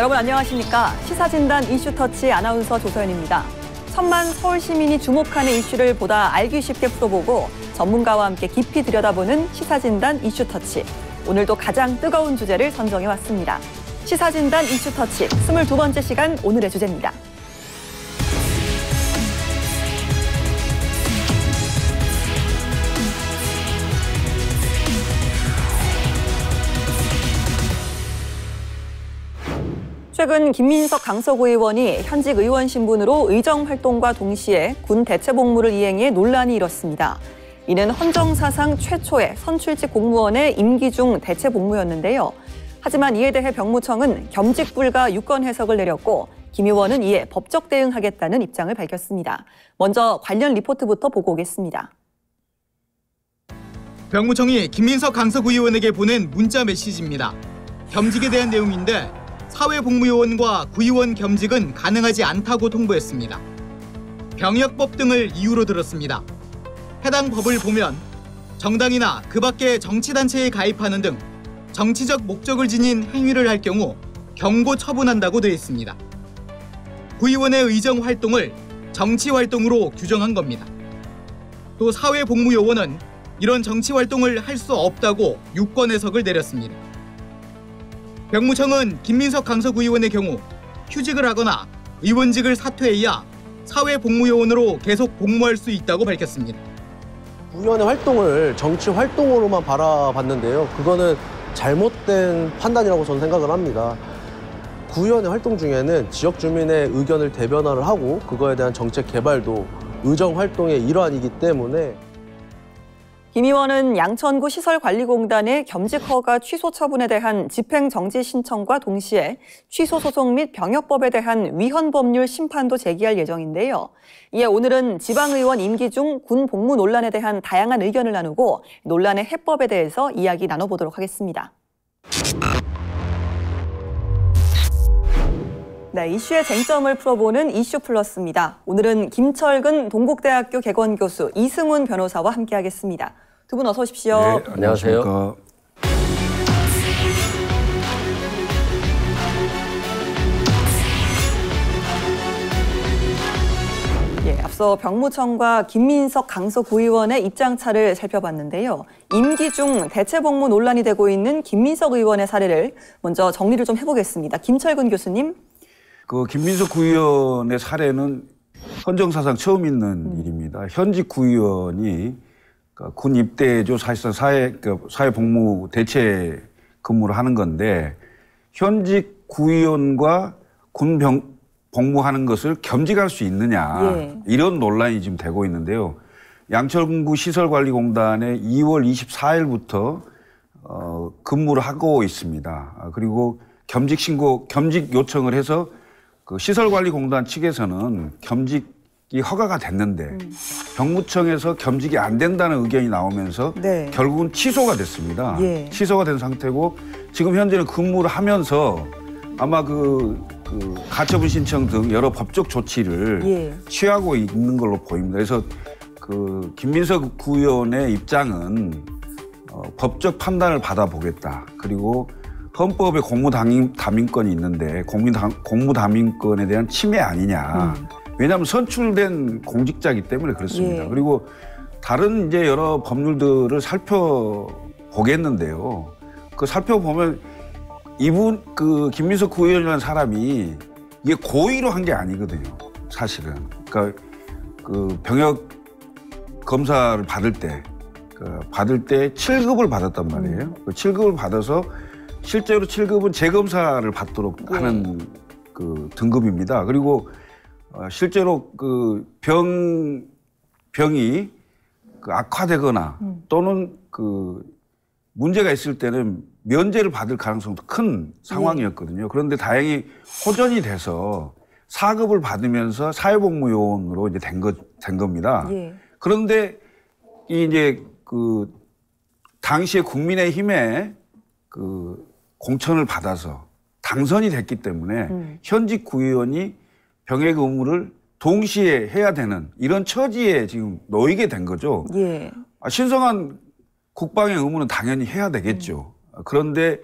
여러분 안녕하십니까? 시사진단 이슈터치 아나운서 조서연입니다. 천만 서울 시민이 주목하는 이슈를 보다 알기 쉽게 풀어보고 전문가와 함께 깊이 들여다보는 시사진단 이슈터치. 오늘도 가장 뜨거운 주제를 선정해왔습니다. 시사진단 이슈터치 22번째 시간 오늘의 주제입니다. 최근 김민석 강서구 의원이 현직 의원 신분으로 의정 활동과 동시에 군 대체 복무를 이행해 논란이 일었습니다. 이는 헌정사상 최초의 선출직 공무원의 임기 중 대체 복무였는데요. 하지만 이에 대해 병무청은 겸직 불가 유권 해석을 내렸고 김 의원은 이에 법적 대응하겠다는 입장을 밝혔습니다. 먼저 관련 리포트부터 보고 오겠습니다. 병무청이 김민석 강서구 의원에게 보낸 문자 메시지입니다. 겸직에 대한 내용인데 사회복무요원과 구의원 겸직은 가능하지 않다고 통보했습니다. 병역법 등을 이유로 들었습니다. 해당 법을 보면 정당이나 그 밖의 정치단체에 가입하는 등 정치적 목적을 지닌 행위를 할 경우 경고 처분한다고 되어 있습니다. 구의원의 의정 활동을 정치 활동으로 규정한 겁니다. 또 사회복무요원은 이런 정치 활동을 할 수 없다고 유권 해석을 내렸습니다. 병무청은 김민석 강서구 의원의 경우 휴직을 하거나 의원직을 사퇴해야 사회복무요원으로 계속 복무할 수 있다고 밝혔습니다. 구의원의 활동을 정치 활동으로만 바라봤는데요. 그거는 잘못된 판단이라고 저는 생각을 합니다. 구의원의 활동 중에는 지역 주민의 의견을 대변화를 하고 그거에 대한 정책 개발도 의정 활동의 일환이기 때문에 김 의원은 양천구 시설관리공단의 겸직 허가 취소 처분에 대한 집행정지 신청과 동시에 취소 소송 및 병역법에 대한 위헌 법률 심판도 제기할 예정인데요. 이에 오늘은 지방의원 임기 중 군 복무 논란에 대한 다양한 의견을 나누고 논란의 해법에 대해서 이야기 나눠보도록 하겠습니다. 네, 이슈의 쟁점을 풀어보는 이슈 플러스입니다. 오늘은 김철근 동국대학교 개건교수 이승훈 변호사와 함께하겠습니다. 두 분 어서 오십시오. 네, 안녕하세요. 예, 앞서 병무청과 김민석 강서구 의원의 입장차를 살펴봤는데요. 임기 중 대체 복무 논란이 되고 있는 김민석 의원의 사례를 먼저 정리를 좀 해보겠습니다. 김철근 교수님. 김민석 구의원의 사례는 헌정사상 처음 있는 일입니다. 현직 구의원이 군 입대조 사실상 사회복무 대체 근무를 하는 건데 현직 구의원과 군 복무하는 것을 겸직할 수 있느냐 이런 논란이 지금 되고 있는데요. 양천구 시설관리공단에 2월 24일부터 근무를 하고 있습니다. 그리고 겸직 요청을 해서 시설관리공단 측에서는 겸직이 허가가 됐는데 병무청에서 겸직이 안 된다는 의견이 나오면서 결국은 취소가 됐습니다. 취소가 된 상태고 지금 현재는 근무를 하면서 아마 가처분 신청 등 여러 법적 조치를 취하고 있는 걸로 보입니다. 그래서 김민석 구의원의 입장은 법적 판단을 받아보겠다. 그리고 헌법에 공무담임권이 있는데 공무담임권에 대한 침해 아니냐. 왜냐하면 선출된 공직자이기 때문에 그렇습니다. 그리고 다른 이제 여러 법률들을 살펴보겠는데요. 살펴보면 김민석 구의원이라는 사람이 이게 고의로 한 게 아니거든요. 사실은. 그러니까 병역 검사를 받을 때 7급을 받았단 말이에요. 7급을 받아서 실제로 7급은 재검사를 받도록 하는 등급입니다. 그리고 실제로 병이 악화되거나 또는 문제가 있을 때는 면제를 받을 가능성도 큰 상황이었거든요. 그런데 다행히 호전이 돼서 4급을 받으면서 사회복무요원으로 이제 된 겁니다. 그런데 당시에 국민의힘에 공천을 받아서 당선이 됐기 때문에 현직 구의원이 병역 의무를 동시에 해야 되는 이런 처지에 지금 놓이게 된 거죠. 신성한 국방의 의무는 당연히 해야 되겠죠. 그런데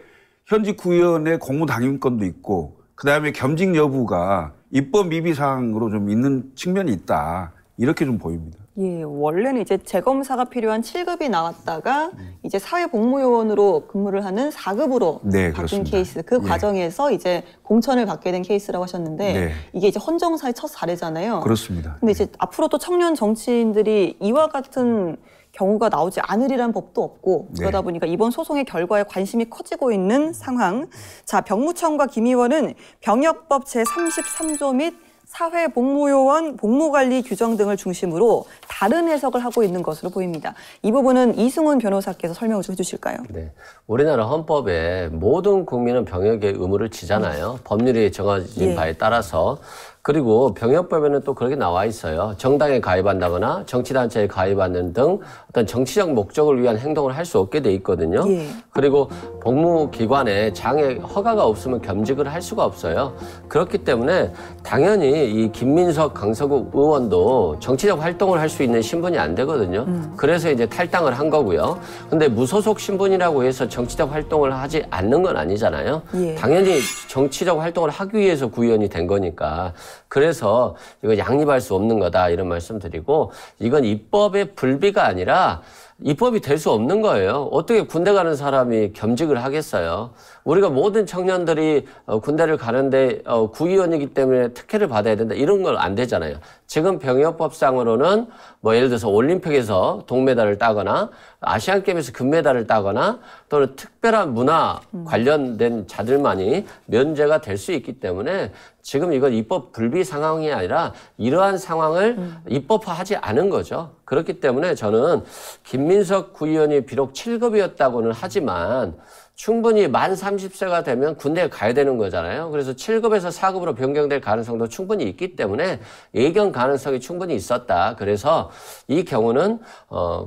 현직 구의원의 공무당임권도 있고 그다음에 겸직 여부가 입법 미비사항으로 좀 있는 측면이 있다. 이렇게 좀 보입니다. 예, 원래는 이제 재검사가 필요한 7급이 나왔다가 이제 사회복무요원으로 근무를 하는 4급으로 네, 바뀐 그렇습니다. 케이스. 그 예. 과정에서 이제 공천을 받게 된 케이스라고 하셨는데 네. 이게 이제 헌정사의 첫 사례잖아요. 그렇습니다. 근데 이제 앞으로 또 청년 정치인들이 이와 같은 경우가 나오지 않으리란 법도 없고 네. 그러다 보니까 이번 소송의 결과에 관심이 커지고 있는 상황. 자, 병무청과 김 의원은 병역법 제33조 및 사회복무요원 복무관리 규정 등을 중심으로 다른 해석을 하고 있는 것으로 보입니다. 이 부분은 이승훈 변호사께서 설명을 좀 해주실까요? 네, 우리나라 헌법에 모든 국민은 병역의 의무를 지잖아요. 법률이 정해진 예. 바에 따라서. 그리고 병역법에는 또 그렇게 나와 있어요. 정당에 가입한다거나 정치단체에 가입하는 등 어떤 정치적 목적을 위한 행동을 할 수 없게 돼 있거든요. 예. 그리고 복무기관에 장애 허가가 없으면 겸직을 할 수가 없어요. 그렇기 때문에 당연히 이 김민석 강서구 의원도 정치적 활동을 할 수 있는 신분이 안 되거든요. 그래서 이제 탈당을 한 거고요. 근데 무소속 신분이라고 해서 정치적 활동을 하지 않는 건 아니잖아요. 예. 당연히 정치적 활동을 하기 위해서 구의원이 된 거니까. 그래서 이거 양립할 수 없는 거다 이런 말씀드리고 이건 입법의 불비가 아니라 입법이 될 수 없는 거예요. 어떻게 군대 가는 사람이 겸직을 하겠어요. 우리가 모든 청년들이 군대를 가는데 구의원이기 때문에 특혜를 받아야 된다 이런 건 안 되잖아요. 지금 병역법상으로는 뭐 예를 들어서 올림픽에서 동메달을 따거나 아시안게임에서 금메달을 따거나 또는 특별한 문화 관련된 자들만이 면제가 될 수 있기 때문에 지금 이건 입법 불비 상황이 아니라 이러한 상황을 입법화하지 않은 거죠. 그렇기 때문에 저는 김민석 구의원이 비록 7급이었다고는 하지만 충분히 만 30세가 되면 군대에 가야 되는 거잖아요. 그래서 7급에서 4급으로 변경될 가능성도 충분히 있기 때문에 예견 가능성이 충분히 있었다. 그래서 이 경우는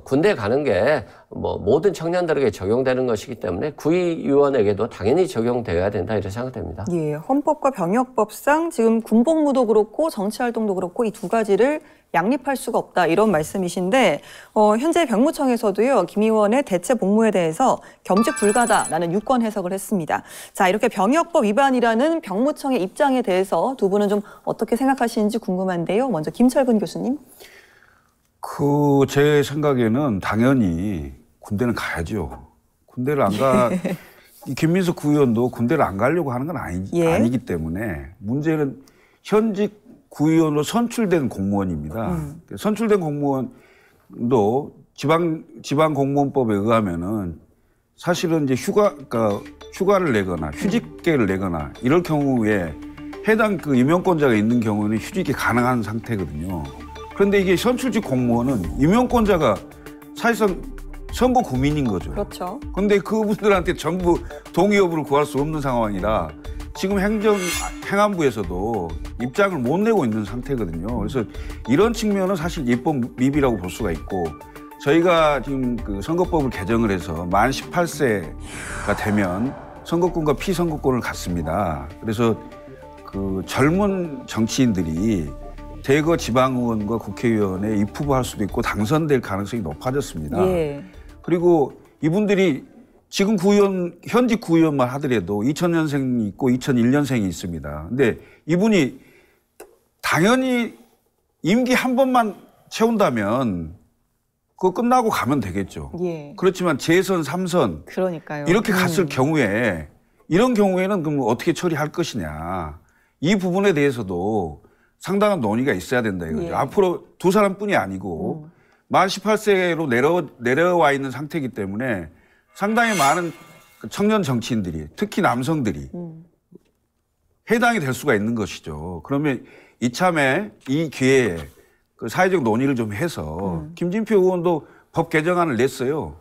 군대에 가는 게 뭐 모든 청년들에게 적용되는 것이기 때문에 구의위원에게도 당연히 적용되어야 된다 이렇게 생각됩니다. 예, 헌법과 병역법상 지금 군복무도 그렇고 정치활동도 그렇고 이 두 가지를 양립할 수가 없다 이런 말씀이신데 현재 병무청에서도요 김 의원의 대체 복무에 대해서 겸직 불가다라는 유권 해석을 했습니다. 자, 이렇게 병역법 위반이라는 병무청의 입장에 대해서 두 분은 좀 어떻게 생각하시는지 궁금한데요. 먼저 김철근 교수님. 제 생각에는 당연히 군대는 가야죠. 군대를 안 가, 이 김민석 구의원도 군대를 안 가려고 하는 건 아니기 때문에 문제는 현직 구의원으로 선출된 공무원입니다. 선출된 공무원도 지방공무원법에 의하면은 사실은 이제 휴가를 내거나 휴직계를 내거나 이럴 경우에 해당 임용권자가 있는 경우는 휴직이 가능한 상태거든요. 그런데 이게 선출직 공무원은 임용권자가 사실상 선거 구민인 거죠. 그렇죠. 그런데 그분들한테 정부 동의 여부를 구할 수 없는 상황이라 지금 행안부에서도 입장을 못 내고 있는 상태거든요. 그래서 이런 측면은 사실 입법 미비라고 볼 수가 있고 저희가 지금 선거법을 개정을 해서 만 18세가 되면 선거권과 피선거권을 갖습니다. 그래서 젊은 정치인들이 대거 지방의원과 국회의원에 입후보할 수도 있고 당선될 가능성이 높아졌습니다. 예. 그리고 이분들이 지금 현직 구의원만 하더라도 2000년생이 있고 2001년생이 있습니다. 근데 이분이 당연히 임기 한 번만 채운다면 그거 끝나고 가면 되겠죠. 예. 그렇지만 재선, 3선 그러니까요. 이렇게 갔을 경우에 이런 경우에는 그럼 어떻게 처리할 것이냐. 이 부분에 대해서도 상당한 논의가 있어야 된다 이거죠. 예. 앞으로 두 사람뿐이 아니고 만 18세로 내려와 있는 상태이기 때문에 상당히 많은 청년 정치인들이 특히 남성들이 해당이 될 수가 있는 것이죠. 그러면 이참에 이 기회에 사회적 논의를 좀 해서 김진표 의원도 법 개정안을 냈어요.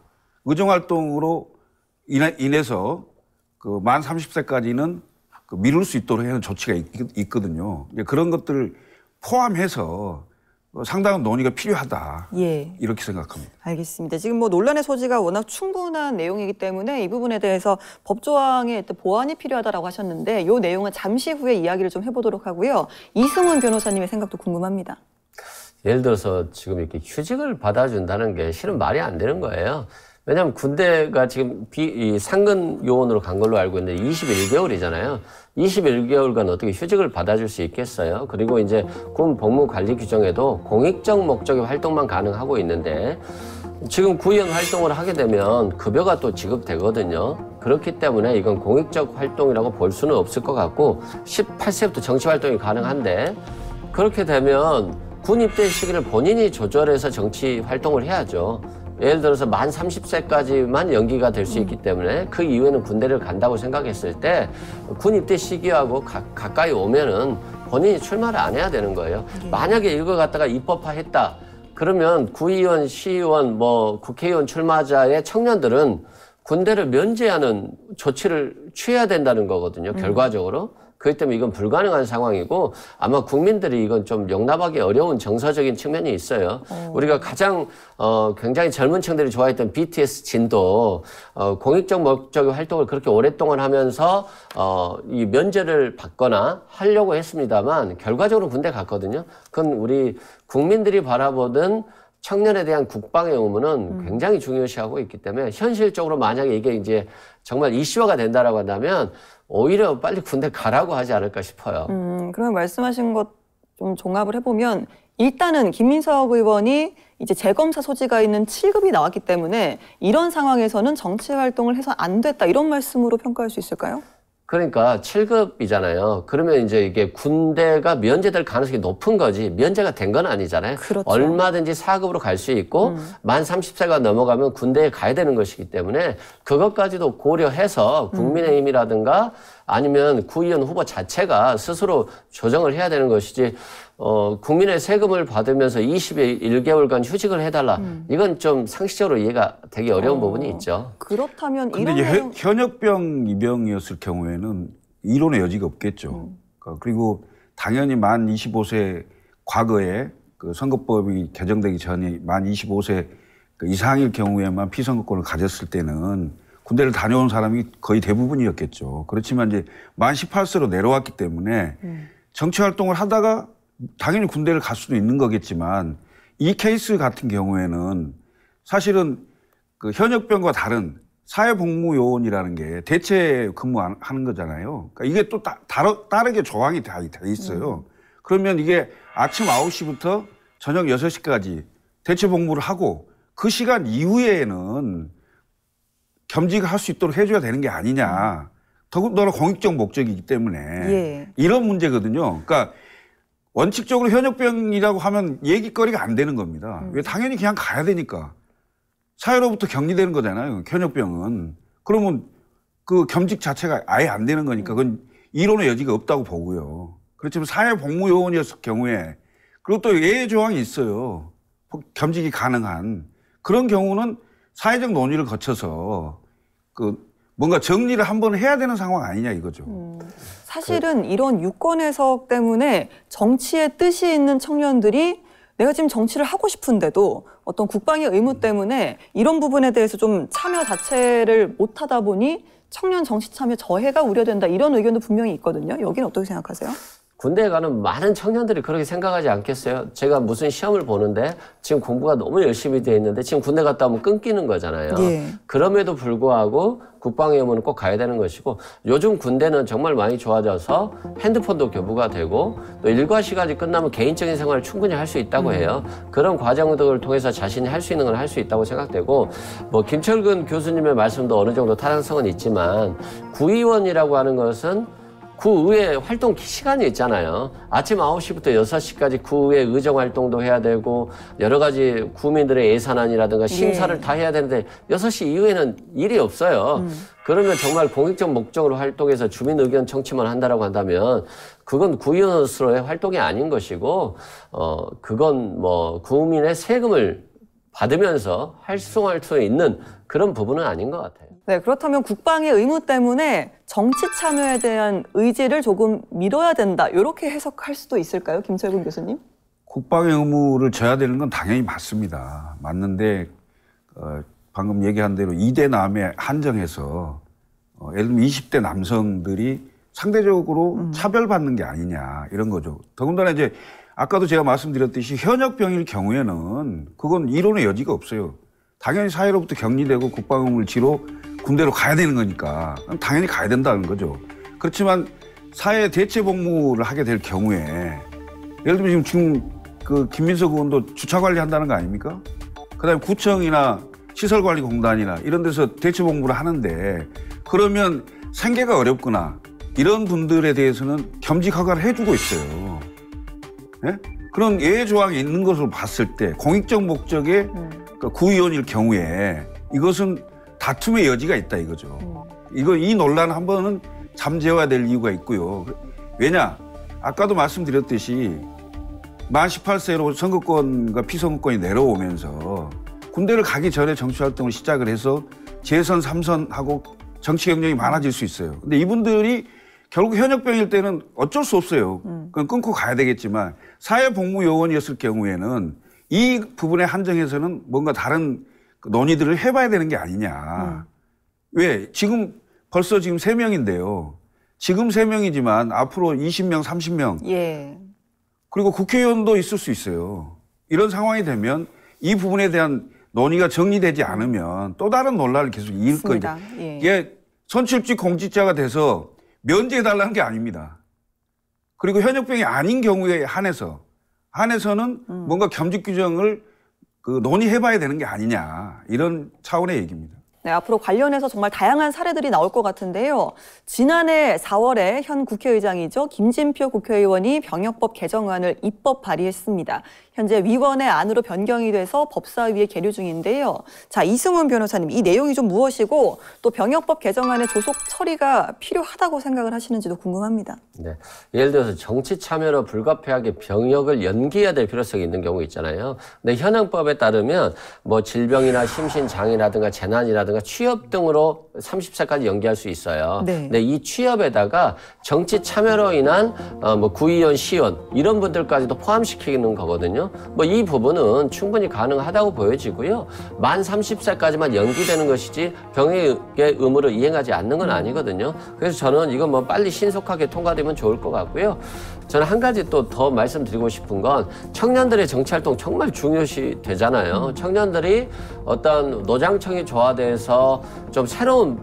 의정활동으로 인해서 만 30세까지는 미룰 수 있도록 하는 조치가 있거든요. 그런 것들을 포함해서 상당한 논의가 필요하다. 예. 이렇게 생각합니다. 알겠습니다. 지금 논란의 소지가 워낙 충분한 내용이기 때문에 이 부분에 대해서 법조항의 보완이 필요하다라고 하셨는데 이 내용은 잠시 후에 이야기를 좀 해보도록 하고요. 이승훈 변호사님의 생각도 궁금합니다. 예를 들어서 지금 이렇게 휴직을 받아준다는 게 실은 말이 안 되는 거예요. 왜냐하면 군대가 지금 이 상근 요원으로 간 걸로 알고 있는데 21개월이잖아요. 21개월간 어떻게 휴직을 받아줄 수 있겠어요? 그리고 이제 군 복무 관리 규정에도 공익적 목적의 활동만 가능하고 있는데 지금 구의원 활동을 하게 되면 급여가 또 지급되거든요. 그렇기 때문에 이건 공익적 활동이라고 볼 수는 없을 것 같고 18세부터 정치 활동이 가능한데 그렇게 되면 군 입대 시기를 본인이 조절해서 정치 활동을 해야죠. 예를 들어서 만 30세까지만 연기가 될 수 있기 때문에 그 이후에는 군대를 간다고 생각했을 때 군 입대 시기하고 가까이 오면은 본인이 출마를 안 해야 되는 거예요. 만약에 이거 갖다가 입법화했다. 그러면 구의원, 시의원, 국회의원 출마자의 청년들은 군대를 면제하는 조치를 취해야 된다는 거거든요. 결과적으로. 그렇기 때문에 이건 불가능한 상황이고 아마 국민들이 이건 좀 용납하기 어려운 정서적인 측면이 있어요. 우리가 가장 굉장히 젊은 층들이 좋아했던 BTS 진도 공익적 목적의 활동을 그렇게 오랫동안 하면서 이 면제를 받거나 하려고 했습니다만 결과적으로 군대 갔거든요. 그건 우리 국민들이 바라보던 청년에 대한 국방의 의무는 굉장히 중요시하고 있기 때문에 현실적으로 만약에 이게 이제 정말 이슈화가 된다라고 한다면 오히려 빨리 군대 가라고 하지 않을까 싶어요. 그러면 말씀하신 것 좀 종합을 해보면 일단은 김민석 의원이 이제 재검사 소지가 있는 7급이 나왔기 때문에 이런 상황에서는 정치 활동을 해서 안 됐다 이런 말씀으로 평가할 수 있을까요? 그러니까 7급이잖아요. 그러면 이제 이게 군대가 면제될 가능성이 높은 거지 면제가 된 건 아니잖아요. 그렇죠. 얼마든지 4급으로 갈 수 있고 만 30세가 넘어가면 군대에 가야 되는 것이기 때문에 그것까지도 고려해서 국민의힘이라든가 아니면 구의원 후보 자체가 스스로 조정을 해야 되는 것이지 국민의 세금을 받으면서 21개월간 휴직을 해달라. 이건 좀 상식적으로 이해가 되기 어려운 부분이 있죠. 그렇다면 근데 이제 현역병 입영이었을 경우에는 이론의 여지가 없겠죠. 그리고 당연히 만 25세 과거에 그 선거법이 개정되기 전에 만 25세 그 이상일 경우에만 피선거권을 가졌을 때는 군대를 다녀온 사람이 거의 대부분이었겠죠. 그렇지만 이제 만 18세로 내려왔기 때문에 정치 활동을 하다가 당연히 군대를 갈 수도 있는 거겠지만 이 케이스 같은 경우에는 사실은 그 현역병과 다른 사회복무요원이라는 게 대체 근무하는 거잖아요. 그러니까 이게 또 다르게 조항이 돼 있어요. 그러면 이게 아침 9시부터 저녁 6시까지 대체 복무를 하고 그 시간 이후에는 겸직을 할 수 있도록 해줘야 되는 게 아니냐. 더군다나 공익적 목적이기 때문에 이런 문제거든요. 그러니까 원칙적으로 현역병이라고 하면 얘기거리가 안 되는 겁니다. 왜 당연히 그냥 가야 되니까. 사회로부터 격리되는 거잖아요. 현역병은. 그러면 그 겸직 자체가 아예 안 되는 거니까 그건 이론의 여지가 없다고 보고요. 그렇지만 사회복무요원이었을 경우에 그리고 또 예외 조항이 있어요. 겸직이 가능한. 그런 경우는 사회적 논의를 거쳐서 뭔가 정리를 한번 해야 되는 상황 아니냐 이거죠. 사실은 이런 유권 해석 때문에 정치에 뜻이 있는 청년들이 내가 지금 정치를 하고 싶은데도 어떤 국방의 의무 때문에 이런 부분에 대해서 좀 참여 자체를 못하다 보니 청년 정치 참여 저해가 우려된다 이런 의견도 분명히 있거든요. 여기는 어떻게 생각하세요? 군대에 가는 많은 청년들이 그렇게 생각하지 않겠어요? 제가 무슨 시험을 보는데 지금 공부가 너무 열심히 돼 있는데 지금 군대 갔다 오면 끊기는 거잖아요. 그럼에도 불구하고 국방의 의무는 꼭 가야 되는 것이고 요즘 군대는 정말 많이 좋아져서 핸드폰도 교부가 되고 또 일과 시간이 끝나면 개인적인 생활을 충분히 할 수 있다고 해요. 그런 과정들을 통해서 자신이 할 수 있는 건 할 수 있다고 생각되고 김철근 교수님의 말씀도 어느 정도 타당성은 있지만 구의원이라고 하는 것은 구의회 활동 시간이 있잖아요. 아침 9시부터 6시까지 구의회 의정활동도 해야 되고 여러 가지 구민들의 예산안이라든가 심사를 다 해야 되는데 6시 이후에는 일이 없어요. 그러면 정말 공익적 목적으로 활동해서 주민 의견 청취만 한다라고 한다면 그건 구의원으로서의 활동이 아닌 것이고 그건 국민의 세금을 받으면서 활성화할 수 있는 그런 부분은 아닌 것 같아요. 네, 그렇다면 국방의 의무 때문에 정치 참여에 대한 의지를 조금 밀어야 된다. 이렇게 해석할 수도 있을까요? 김철근 교수님? 국방의 의무를 져야 되는 건 당연히 맞습니다. 맞는데 방금 얘기한 대로 2대 남에 한정해서 예를 들면 20대 남성들이 상대적으로 차별받는 게 아니냐 이런 거죠. 더군다나 이제 아까도 제가 말씀드렸듯이 현역병일 경우에는 그건 이론의 여지가 없어요. 당연히 사회로부터 격리되고 국방을 지로 군대로 가야 되는 거니까 당연히 가야 된다는 거죠. 그렇지만 사회 대체 복무를 하게 될 경우에 예를 들면 지금 그 김민석 의원도 주차 관리한다는 거 아닙니까? 그다음에 구청이나 시설관리공단이나 이런 데서 대체 복무를 하는데 그러면 생계가 어렵거나 이런 분들에 대해서는 겸직 허가를 해주고 있어요. 네? 그런 예외 조항이 있는 것으로 봤을 때 공익적 목적의 구의원일 경우에 이것은 다툼의 여지가 있다 이거죠. 이 논란 한 번은 잠재워야 될 이유가 있고요. 왜냐? 아까도 말씀드렸듯이 만 18세로 선거권과 피선거권이 내려오면서 군대를 가기 전에 정치활동을 시작을 해서 재선, 3선하고 정치 경력이 많아질 수 있어요. 근데 이분들이 결국 현역병일 때는 어쩔 수 없어요. 그건 끊고 가야 되겠지만 사회복무요원이었을 경우에는 이 부분에 한정해서는 뭔가 다른 논의들을 해봐야 되는 게 아니냐. 왜? 지금 벌써 지금 3명인데요. 지금 3명이지만 앞으로 20명, 30명. 예. 그리고 국회의원도 있을 수 있어요. 이런 상황이 되면 이 부분에 대한 논의가 정리되지 않으면 또 다른 논란을 계속 이을 거죠. 예. 이게 선출직 공직자가 돼서 면제해달라는 게 아닙니다. 그리고 현역병이 아닌 경우에 한해서는 뭔가 겸직 규정을 논의해봐야 되는 게 아니냐 이런 차원의 얘기입니다. 네, 앞으로 관련해서 정말 다양한 사례들이 나올 것 같은데요. 지난해 4월에 현 국회의장이죠. 김진표 국회의원이 병역법 개정안을 입법 발의했습니다. 현재 위원회 안으로 변경이 돼서 법사위에 계류 중인데요. 자, 이승훈 변호사님, 이 내용이 좀 무엇이고 또 병역법 개정안의 조속 처리가 필요하다고 생각을 하시는지도 궁금합니다. 네, 예를 들어서 정치 참여로 불가피하게 병역을 연기해야 될 필요성이 있는 경우 있잖아요. 근데 현행법에 따르면 뭐 질병이나 심신장애라든가 재난이라든가 취업 등으로 30세까지 연기할 수 있어요. 네. 근데 이 취업에다가 정치 참여로 인한 뭐 구의원, 시의원 이런 분들까지도 포함시키는 거거든요. 뭐 이 부분은 충분히 가능하다고 보여지고요. 만 30세까지만 연기되는 것이지 병역의 의무를 이행하지 않는 건 아니거든요. 그래서 저는 이건 뭐 빨리 신속하게 통과되면 좋을 것 같고요. 저는 한 가지 또 더 말씀드리고 싶은 건 청년들의 정치활동 정말 중요시 되잖아요. 청년들이 어떤 노장청이 조화돼서 좀 새로운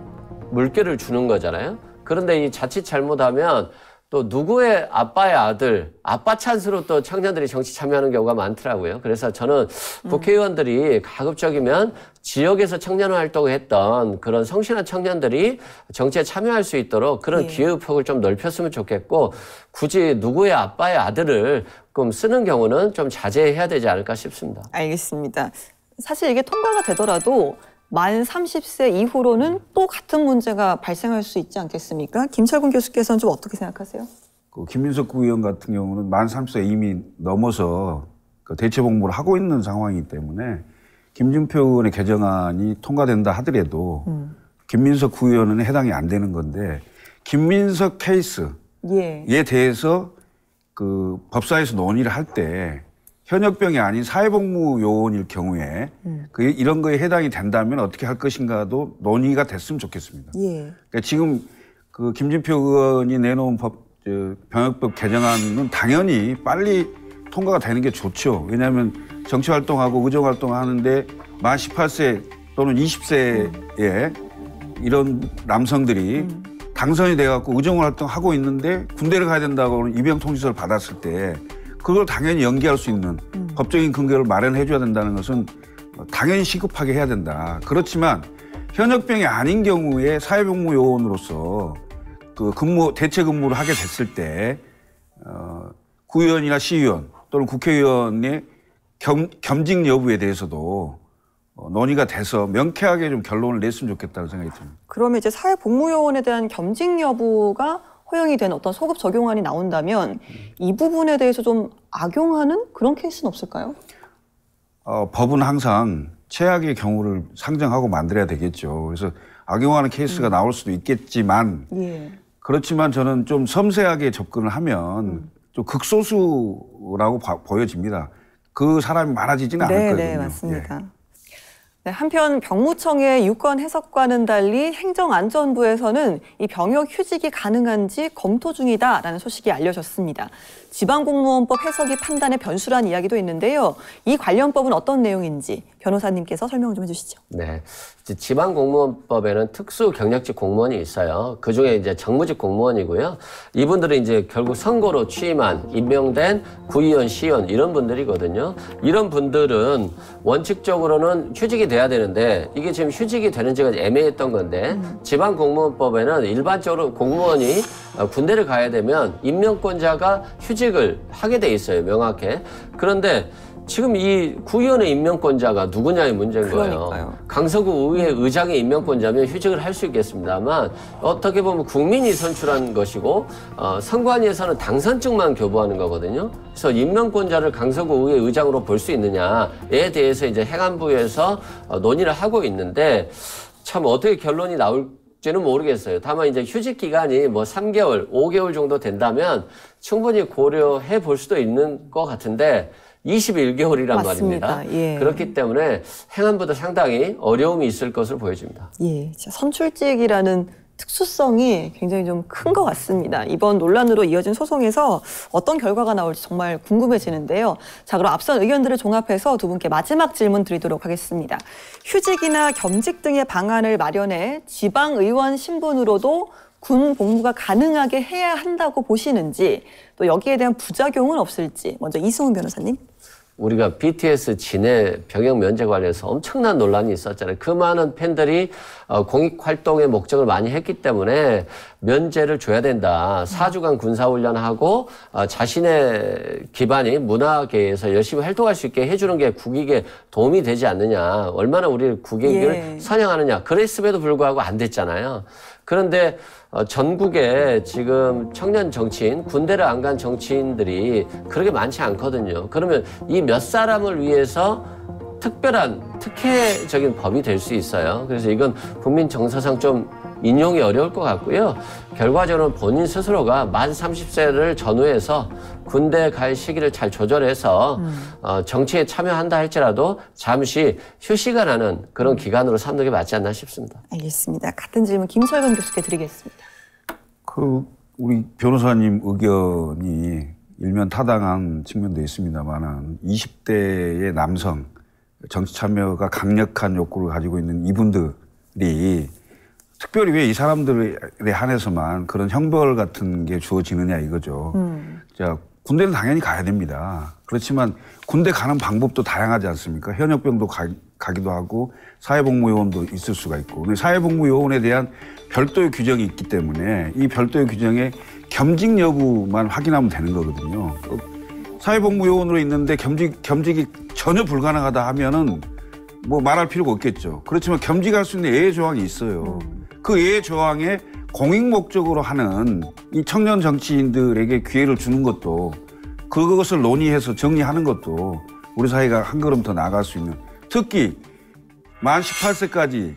물결을 주는 거잖아요. 그런데 이 자칫 잘못하면 또 누구의 아빠의 아들, 아빠 찬스로 또 청년들이 정치 참여하는 경우가 많더라고요. 그래서 저는 국회의원들이 가급적이면 지역에서 청년 활동을 했던 그런 성실한 청년들이 정치에 참여할 수 있도록 그런 기회의 폭을 좀 넓혔으면 좋겠고 굳이 누구의 아빠의 아들을 좀 쓰는 경우는 좀 자제해야 되지 않을까 싶습니다. 알겠습니다. 사실 이게 통과가 되더라도 만 30세 이후로는 또 같은 문제가 발생할 수 있지 않겠습니까? 김철근 교수께서는 좀 어떻게 생각하세요? 김민석 국회의원 같은 경우는 만 30세 이미 넘어서 대체 복무를 하고 있는 상황이기 때문에 김진표 의원의 개정안이 통과된다 하더라도 김민석 국회의원은 해당이 안 되는 건데 김민석 케이스에 대해서 법사위에서 논의를 할 때 현역병이 아닌 사회복무요원일 경우에 이런 거에 해당이 된다면 어떻게 할 것인가도 논의가 됐으면 좋겠습니다. 그러니까 지금 김진표 의원이 내놓은 병역법 개정안은 당연히 빨리 통과가 되는 게 좋죠. 왜냐하면 정치활동하고 의정활동하는데 만 18세 또는 20세의 이런 남성들이 당선이 돼갖고 의정활동하고 있는데 군대를 가야 된다고 입영통지서를 받았을 때 그걸 당연히 연기할 수 있는 법적인 근거를 마련해 줘야 된다는 것은 당연히 시급하게 해야 된다. 그렇지만 현역병이 아닌 경우에 사회복무요원으로서 대체 근무를 하게 됐을 때 구의원이나 시의원 또는 국회의원의 겸직 여부에 대해서도 논의가 돼서 명쾌하게 좀 결론을 냈으면 좋겠다는 생각이 듭니다. 그러면 이제 사회복무요원에 대한 겸직 여부가 허용이 된 어떤 소급 적용안이 나온다면 이 부분에 대해서 좀 악용하는 그런 케이스는 없을까요? 법은 항상 최악의 경우를 상정하고 만들어야 되겠죠. 그래서 악용하는 케이스가 나올 수도 있겠지만 그렇지만 저는 좀 섬세하게 접근을 하면 좀 극소수라고 보여집니다. 그 사람이 많아지지는 않을 거거든요. 네, 맞습니다. 네, 네, 한편 병무청의 유권 해석과는 달리 행정안전부에서는 이 병역 휴직이 가능한지 검토 중이다라는 소식이 알려졌습니다. 지방공무원법 해석이 판단의 변수란 이야기도 있는데요. 이 관련법은 어떤 내용인지 변호사님께서 설명 좀 해주시죠. 네, 지방공무원법에는 특수 경력직 공무원이 있어요. 그 중에 이제 정무직 공무원이고요. 이분들은 이제 결국 선거로 취임한 임명된 구의원, 시의원 이런 분들이거든요. 이런 분들은 원칙적으로는 휴직이 돼야 되는데 이게 지금 휴직이 되는지가 애매했던 건데 지방공무원법에는 일반적으로 공무원이 군대를 가야 되면 임명권자가 휴직을 하게 돼 있어요. 명확해. 그런데 지금 이 구의원의 임명권자가 누구냐의 문제인 거예요. 그러니까요. 강서구 의회 의장의 임명권자면 휴직을 할 수 있겠습니다만 어떻게 보면 국민이 선출한 것이고 선관위에서는 당선증만 교부하는 거거든요. 그래서 임명권자를 강서구 의회 의장으로 볼 수 있느냐에 대해서 이제 행안부에서 논의를 하고 있는데 참 어떻게 결론이 나올지는 모르겠어요. 다만 이제 휴직 기간이 뭐 3개월, 5개월 정도 된다면 충분히 고려해 볼 수도 있는 것 같은데 21개월이란 말입니다. 예. 그렇기 때문에 행안부도 상당히 어려움이 있을 것으로 보여집니다. 예, 선출직이라는 특수성이 굉장히 좀 큰 것 같습니다. 이번 논란으로 이어진 소송에서 어떤 결과가 나올지 정말 궁금해지는데요. 자, 그럼 앞선 의견들을 종합해서 두 분께 마지막 질문 드리도록 하겠습니다. 휴직이나 겸직 등의 방안을 마련해 지방의원 신분으로도 군 복무가 가능하게 해야 한다고 보시는지, 또 여기에 대한 부작용은 없을지 먼저 이승훈 변호사님. 우리가 BTS 진해 병역 면제 관련해서 엄청난 논란이 있었잖아요. 그 많은 팬들이 공익활동의 목적을 많이 했기 때문에 면제를 줘야 된다. 4주간 군사훈련하고 자신의 기반이 문화계에서 열심히 활동할 수 있게 해주는 게 국익에 도움이 되지 않느냐. 얼마나 우리 국익을 선양하느냐. 그랬음에도 불구하고 안 됐잖아요. 그런데 전국에 지금 청년 정치인, 군대를 안 간 정치인들이 그렇게 많지 않거든요. 그러면 이 몇 사람을 위해서 특별한, 특혜적인 법이 될 수 있어요. 그래서 이건 국민 정서상 좀 인용이 어려울 것 같고요. 결과적으로 본인 스스로가 만 30세를 전후해서 군대 갈 시기를 잘 조절해서 정치에 참여한다 할지라도 잠시 휴식을 하는 그런 기간으로 삼는 게 맞지 않나 싶습니다. 알겠습니다. 같은 질문 김철근 교수께 드리겠습니다. 우리 변호사님 의견이 일면 타당한 측면도 있습니다만 20대의 남성 정치 참여가 강력한 욕구를 가지고 있는 이분들이 특별히 왜 이 사람들에 한해서만 그런 형벌 같은 게 주어지느냐 이거죠. 자, 군대는 당연히 가야 됩니다. 그렇지만 군대 가는 방법도 다양하지 않습니까? 현역병도 가기도 하고 사회복무요원도 있을 수가 있고. 근데 사회복무요원에 대한 별도의 규정이 있기 때문에 이 별도의 규정에 겸직 여부만 확인하면 되는 거거든요. 사회복무요원으로 있는데 겸직이 전혀 불가능하다 하면은 뭐 말할 필요가 없겠죠. 그렇지만 겸직할 수 있는 예외 조항이 있어요. 그 예외 조항에 공익 목적으로 하는 이 청년 정치인들에게 기회를 주는 것도, 그것을 논의해서 정리하는 것도 우리 사회가 한 걸음 더 나아갈 수 있는, 특히 만 18세까지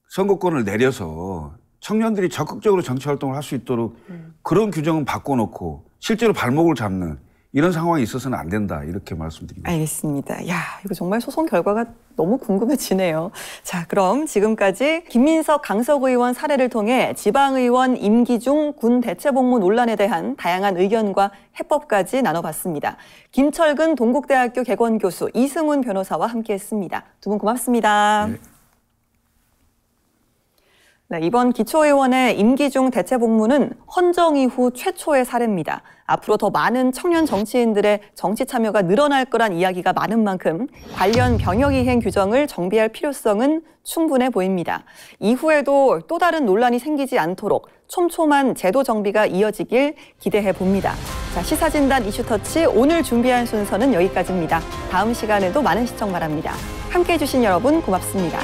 선거권을 내려서 청년들이 적극적으로 정치활동을 할 수 있도록 그런 규정은 바꿔놓고 실제로 발목을 잡는 이런 상황이 있어서는 안 된다, 이렇게 말씀드립니다. 알겠습니다. 야, 이거 정말 소송 결과가 너무 궁금해지네요. 자, 그럼 지금까지 김민석 강서구 의원 사례를 통해 지방의원 임기 중 군 대체복무 논란에 대한 다양한 의견과 해법까지 나눠봤습니다. 김철근 동국대학교 개건교수, 이승훈 변호사와 함께했습니다. 두 분 고맙습니다. 네. 네, 이번 기초의원의 임기 중 대체복무는 헌정 이후 최초의 사례입니다. 앞으로 더 많은 청년 정치인들의 정치 참여가 늘어날 거란 이야기가 많은 만큼 관련 병역이행 규정을 정비할 필요성은 충분해 보입니다. 이후에도 또 다른 논란이 생기지 않도록 촘촘한 제도 정비가 이어지길 기대해 봅니다. 자, 시사진단 이슈터치 오늘 준비한 순서는 여기까지입니다. 다음 시간에도 많은 시청 바랍니다. 함께해 주신 여러분 고맙습니다.